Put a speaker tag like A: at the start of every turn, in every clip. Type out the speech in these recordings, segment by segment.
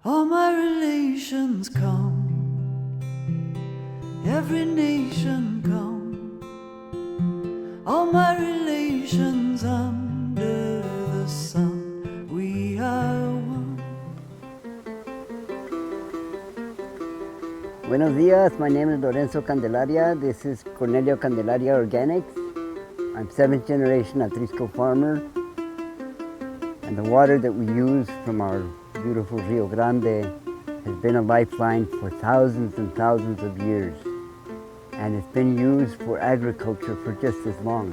A: All my relations come, every nation come, all my relations under the sun, we are one.
B: Buenos dias, my name is Lorenzo Candelaria. This is Cornelio Candelaria Organics. I'm 7th generation Atrisco farmer. And the water that we use from our beautiful Rio Grande has been a lifeline for thousands and thousands of years. And it's been used for agriculture for just as long.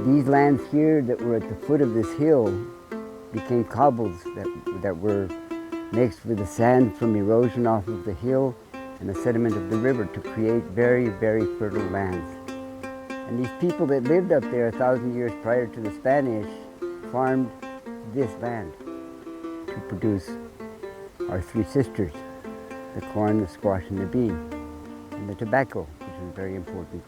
B: These lands here that were at the foot of this hill became cobbles that were mixed with the sand from erosion off of the hill and the sediment of the river to create very, very fertile lands. And these people that lived up there 1,000 years prior to the Spanish farmed this land to produce our three sisters, the corn, the squash, and the bean, and the tobacco, which is very important.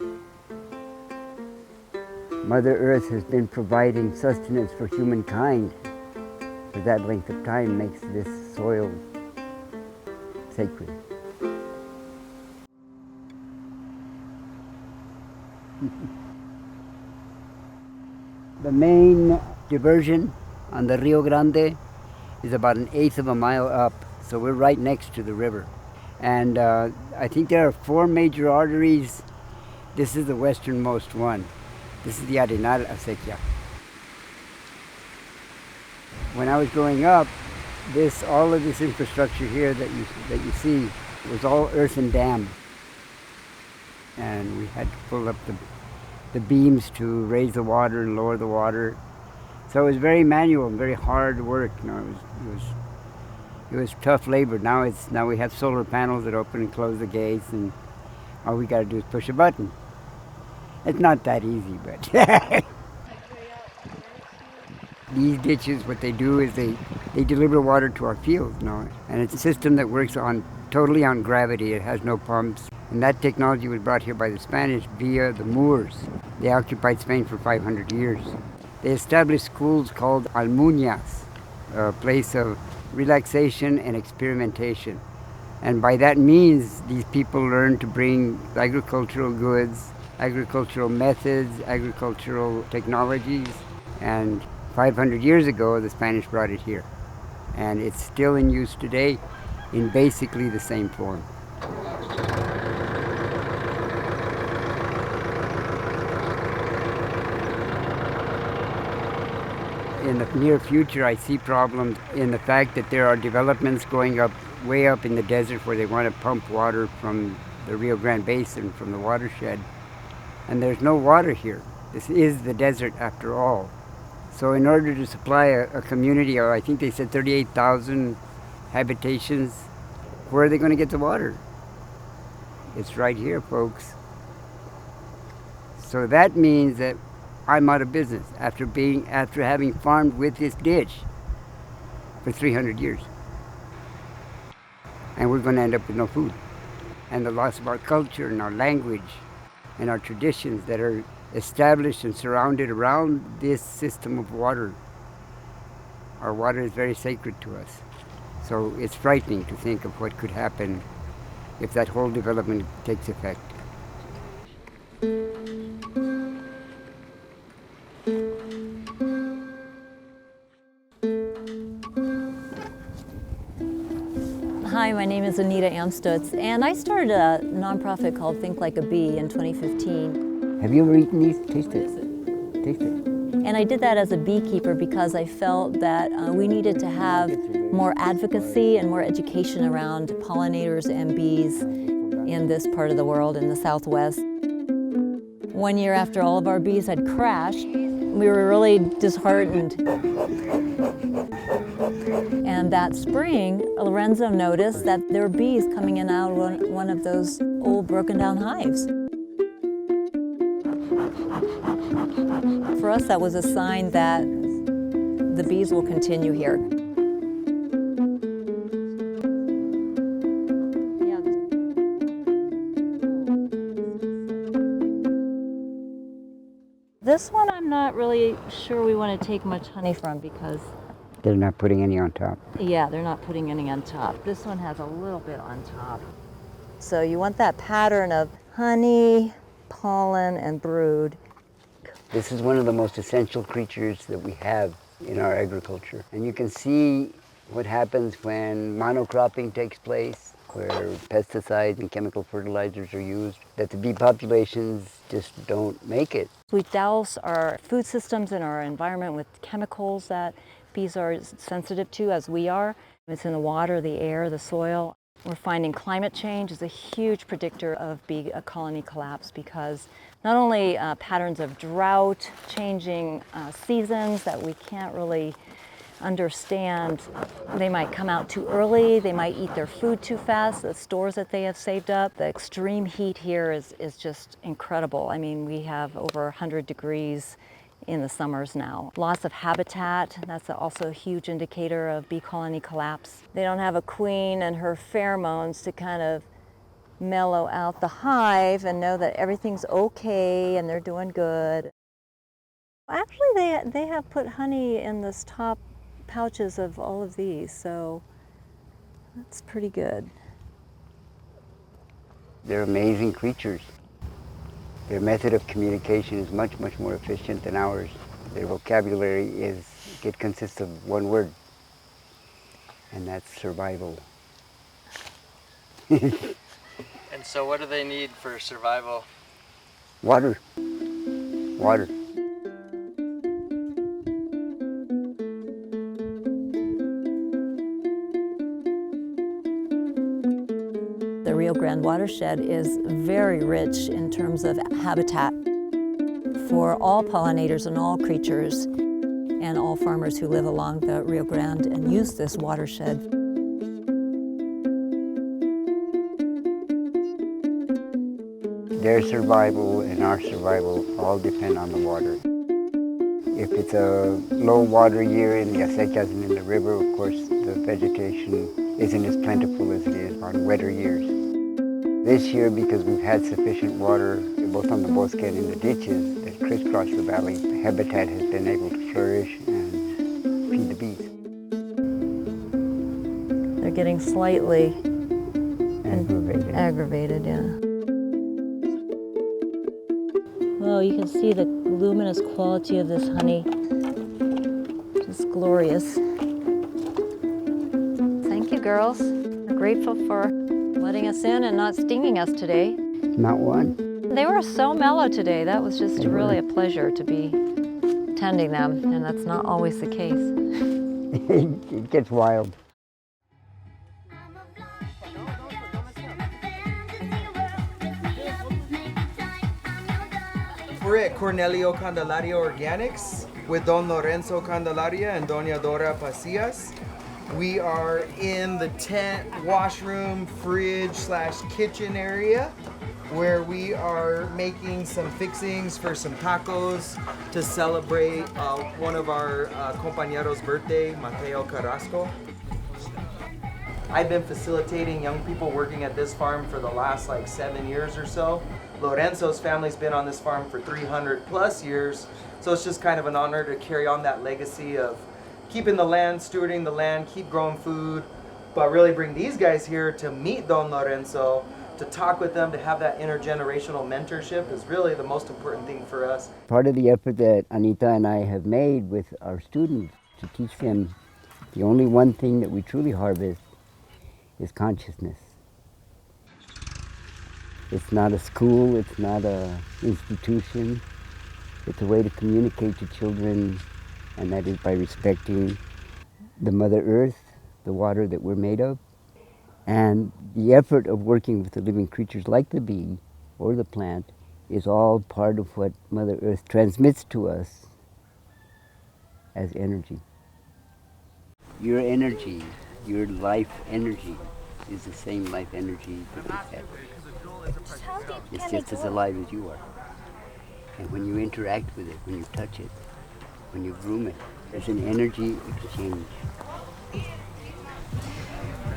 B: Mother Earth has been providing sustenance for humankind for that length of time, makes this soil sacred. The main diversion on the Rio Grande is about 1/8 of a mile up, so we're right next to the river. And I think there are 4 major arteries. This is the westernmost one. This is the Arenal Acequia. When I was growing up, all of this infrastructure here that you see was all earthen dam. And we had to pull up the beams to raise the water and lower the water. So it was very manual and very hard work. You know, it was tough labor. Now we have solar panels that open and close the gates, and all we got to do is push a button. It's not that easy, but these ditches, what they do is they deliver water to our fields, you know, and it's a system that works totally on gravity. It has no pumps. And that technology was brought here by the Spanish via the Moors. They occupied Spain for 500 years. They established schools called Almuñas, a place of relaxation and experimentation. And by that means, these people learned to bring agricultural goods, agricultural methods, agricultural technologies. And 500 years ago, the Spanish brought it here. And it's still in use today in basically the same form. In the near future, I see problems in the fact that there are developments going up, way up in the desert, where they want to pump water from the Rio Grande Basin, from the watershed. And there's no water here. This is the desert after all. So in order to supply a community of, I think they said 38,000 habitations, where are they going to get the water? It's right here, folks. So that means that I'm out of business after having farmed with this ditch for 300 years. And we're going to end up with no food. And the loss of our culture and our language and our traditions that are established and surrounded around this system of water. Our water is very sacred to us. So it's frightening to think of what could happen if that whole development takes effect.
C: Hi, my name is Anita Amstutz, and I started a nonprofit called Think Like a Bee in 2015.
B: Have you ever eaten these? Taste it. Taste it.
C: And I did that as a beekeeper because I felt that we needed to have more advocacy and more education around pollinators and bees in this part of the world, in the Southwest. 1 year after all of our bees had crashed, we were really disheartened. And that spring, Lorenzo noticed that there were bees coming in out of one of those old broken down hives. For us, that was a sign that the bees will continue here. This one I'm I'm not really sure we want to take much honey from because,
B: They're not putting any on top.
C: yeah, they're not putting any on top. This one has a little bit on top. So you want that pattern of honey, pollen, and brood.
B: This is one of the most essential creatures that we have in our agriculture. And you can see what happens when monocropping takes place, where pesticides and chemical fertilizers are used, that the bee populations just don't make it.
C: We douse our food systems and our environment with chemicals that bees are as sensitive to as we are. It's in the water, the air, the soil. We're finding climate change is a huge predictor of bee colony collapse because not only patterns of drought, changing seasons that we can't really understand. They might come out too early, they might eat their food too fast, the stores that they have saved up. The extreme heat here is just incredible. I mean, we have over 100 degrees in the summers now. Loss of habitat, that's also a huge indicator of bee colony collapse. They don't have a queen and her pheromones to kind of mellow out the hive and know that everything's okay and they're doing good. Actually, they have put honey in this top pouches of all of these, so that's pretty good.
B: They're amazing creatures. Their method of communication is much, much more efficient than ours. Their vocabulary consists of one word, and that's survival.
D: And so what do they need for survival?
B: Water. Water.
C: The Rio Grande watershed is very rich in terms of habitat for all pollinators and all creatures and all farmers who live along the Rio Grande and use this watershed.
B: Their survival and our survival all depend on the water. If it's a low water year in the acequias and in the river, of course, the vegetation isn't as plentiful as it is on wetter years. This year, because we've had sufficient water, both on the bosque and in the ditches that crisscross the valley, the habitat has been able to flourish and feed the bees.
C: They're getting slightly
B: Aggravated.
C: yeah. Oh, you can see the luminous quality of this honey. Just glorious. Thank you, girls. We're grateful for letting us in and not stinging us today.
B: Not one.
C: They were so mellow today. That was just really a pleasure to be tending them, and that's not always the case.
B: It gets wild.
E: We're at Cornelio Candelaria Organics with Don Lorenzo Candelaria and Doña Dora Pasillas. We are in the tent, washroom, fridge / kitchen area where we are making some fixings for some tacos to celebrate one of our compañeros' birthday, Mateo Carrasco. I've been facilitating young people working at this farm for the last 7 years or so. Lorenzo's family's been on this farm for 300 plus years, so it's just kind of an honor to carry on that legacy of keeping the land, stewarding the land, keep growing food, but really bring these guys here to meet Don Lorenzo, to talk with them, to have that intergenerational mentorship is really the most important thing for us.
B: Part of the effort that Anita and I have made with our students to teach them the only one thing that we truly harvest is consciousness. It's not a school, it's not an institution. It's a way to communicate to children, and that is by respecting the Mother Earth, the water that we're made of, and the effort of working with the living creatures like the bee or the plant is all part of what Mother Earth transmits to us as energy. Your energy, your life energy, is the same life energy that we have. It's just as alive as you are. And when you interact with it, when you touch it, when you groom it, there's an energy exchange.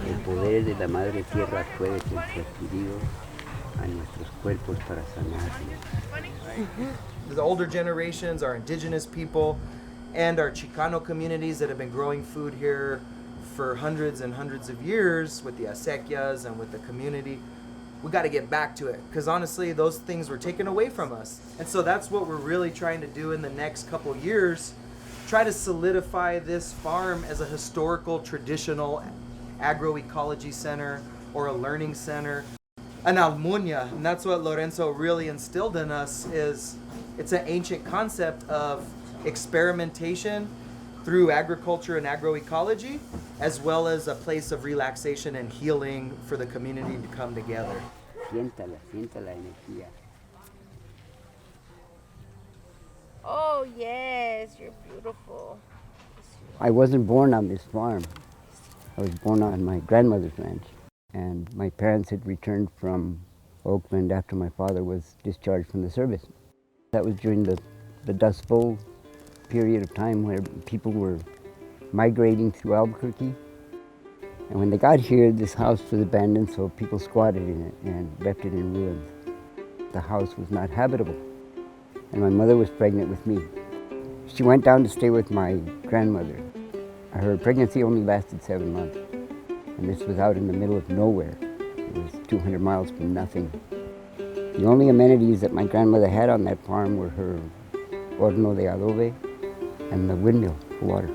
B: El poder de la Madre Tierra puede ser transferido a nuestros cuerpos para sanarnos.
E: the older generations, our indigenous people, and our Chicano communities that have been growing food here for hundreds and hundreds of years with the acequias and with the community. We got to get back to it because honestly, those things were taken away from us. And so that's what we're really trying to do in the next couple years. Try to solidify this farm as a historical, traditional agroecology center or a learning center. An almunia, and that's what Lorenzo really instilled in us, is it's an ancient concept of experimentation through agriculture and agroecology, as well as a place of relaxation and healing for the community to come together.
B: Siéntala, sienta la energía.
F: Oh, yes, you're beautiful.
B: I wasn't born on this farm. I was born on my grandmother's ranch. And my parents had returned from Oakland after my father was discharged from the service. That was during the Dust Bowl period of time where people were migrating through Albuquerque. And when they got here, this house was abandoned, so people squatted in it and left it in ruins. The house was not habitable, and my mother was pregnant with me. She went down to stay with my grandmother. Her pregnancy only lasted 7 months, and this was out in the middle of nowhere. It was 200 miles from nothing. The only amenities that my grandmother had on that farm were her horno de adobe and the windmill for water.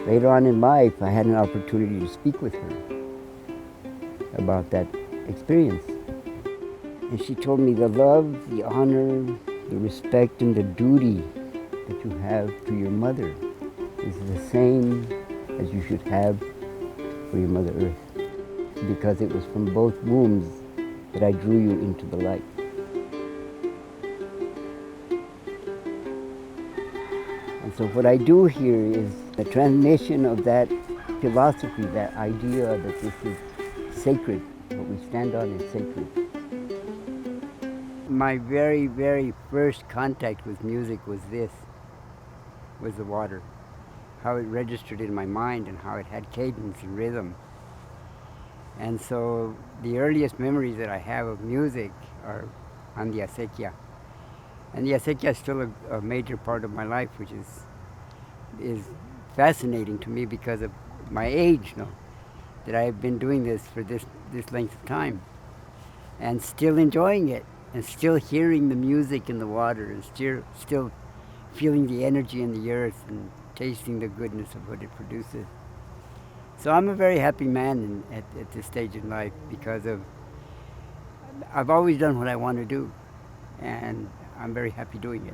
B: Later on in life, I had an opportunity to speak with her about that experience. And she told me the love, the honor, the respect, and the duty that you have to your mother is the same as you should have for your Mother Earth, because it was from both wombs that I drew you into the light. And so what I do here is the transmission of that philosophy, that idea that this is sacred, what we stand on is sacred. My very, very first contact with music was the water. How it registered in my mind and how it had cadence and rhythm. And so the earliest memories that I have of music are on the acequia. And the acequia is still a major part of my life, which is fascinating to me because of my age, that I've been doing this for this length of time and still enjoying it and still hearing the music in the water and still feeling the energy in the earth and tasting the goodness of what it produces. So I'm a very happy man at this stage in life because I've always done what I want to do, and I'm very happy doing it.